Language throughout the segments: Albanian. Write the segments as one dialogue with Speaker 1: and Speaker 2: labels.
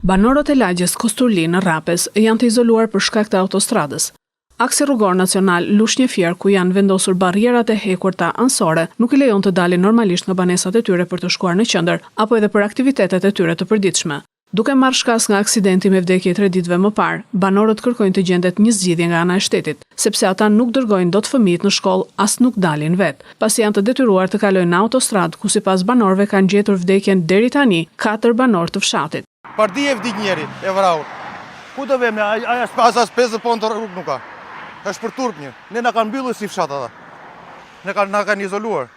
Speaker 1: Banorët e lagjes Kosturli në Rapez janë të izoluar për shkak të autostradës. Aksi rrugor nacional Lushnjë-Fier, ku janë vendosur barrierat e hekurta anësore, nuk i lejon të dalin normalisht nga banesat e tyre për të shkuar në qendër apo edhe për aktivitetet e tyre të përditshme. Duke marrë shkas nga aksidenti me vdekje 3 ditëve më parë, banorët kërkojnë të gjendet një zgjidhje nga ana e shtetit, sepse ata nuk dërgojnë dot fëmijët në shkollë, as nuk dalin vetë, pasi janë të detyruar të kalojnë në autostradë, ku sipas banorëve kanë gjetur vdekjen deri tani 4 banorë të fshatit.
Speaker 2: Pardi e vdik njeri, e vrahur. Ku të veme, aja asas 50 pon të rrugë nuk ka. Është për turp një. Ne na kanë mbyllur si fshat ata. Na kanë izoluar.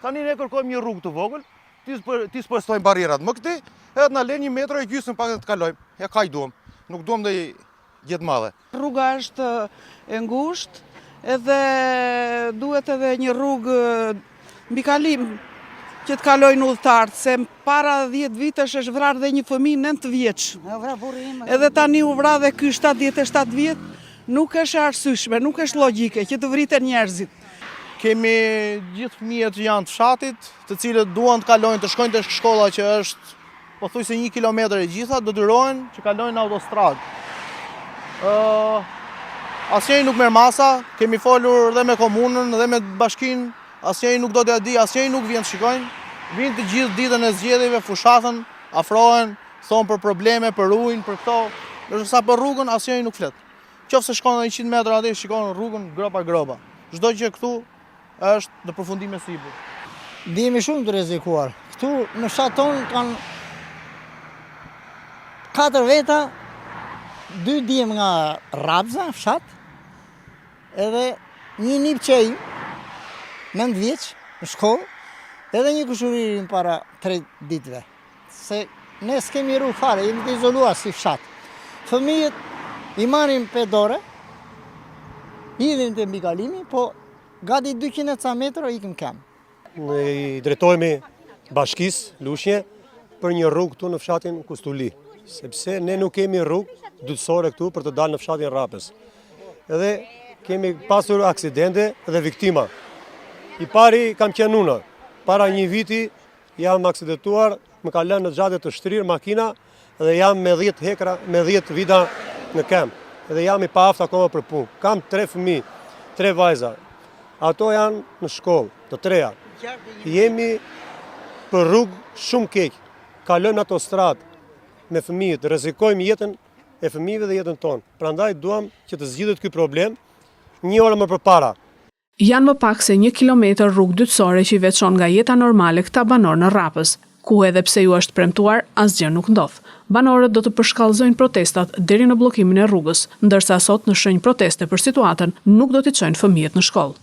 Speaker 2: Tani ne kërkojmë një rrugë të vogël, ti spojtojmë barrierat më këti, edhe na lën 1 metër e gjysmë pak të kalojmë. Ja kaj duam. Nuk duam dhe jetë madhe.
Speaker 3: Rruga është e ngushtë, edhe duhet edhe një rrugë mbi kalim që të kalojnë udhëtarët, se para 10 vitesh është vrarë dhe një fëmijë 9 vjeç. Edhe tani u vra dhe ky 77 vjet, nuk është arsyeshme, nuk është logjike që të vriten njerëzit.
Speaker 2: Kemi gjithë fëmijët që janë të fshatit, të cilët duan të kalojnë, të shkojnë te shkolla që është pothuajse 1 kilometër e gjitha, detyrohen që kalojnë në autostradë. Asnjëri nuk merr masa, kemi folur dhe me komunën dhe me bashkinë. Asnjëri nuk do t'ja di, asnjëri nuk vjen të shikojnë. Vinë të gjithë ditën e zgjedhjeve, fushatën, afrohen, thonë për probleme, për ujin, për këto. Ndërsa për rrugën asnjëri nuk flet. Qofse shkon 100 metra aty, shikon rrugën gropa. Çdo gjë këtu është në përfundim e sipër.
Speaker 4: Ndihemi shumë të rrezikuar. Këtu në fshat ton kanë 4 veta, 2 djem nga Rabza, fshat, edhe një nip qej 9 vjeç në shkollë, edhe një kushuririn para 3 ditëve. Se ne s'kemi rrugë fare, jemi të izoluar si fshat. Fëmijët i marrim pe dore, hidhin te mbi kalimi, po gati 200 ca metra ikim kam.
Speaker 5: Ne i drejtohemi bashkisë Lushnjë për një rrugë këtu në fshatin Kosturli, sepse ne nuk kemi rrugë dytësore këtu për të dalë në fshatin Rapez. Edhe kemi pasur aksidente dhe viktima. I pari kam qenë unë. Para 1 viti jam aksidentuar, më ka lënë në xhate të shtrirë makina dhe jam me 10 hekra, me 10 vita në kem. Edhe jam i paaftë akoma për punë. Kam 3 fëmijë, 3 vajza. Ato janë në shkollë, të 3-ja. Jemi për rrugë shumë keq. Kalojmë autostradë me fëmijët, rrezikojmë jetën e fëmijëve dhe jetën tonë. Prandaj duam që të zgjidhet ky problem 1 orë më përpara.
Speaker 1: Janë më pak se 1 kilometër rrugë dytësore që i veçon nga jeta normale këta banorë në Rapez, ku edhe pse ju është premtuar, asgjë nuk ndodh. Banorët do të përshkallëzojnë protestat deri në bllokimin e rrugës, ndërsa sot në shenjë proteste për situatën nuk do t'i çojnë fëmijët në shkollë.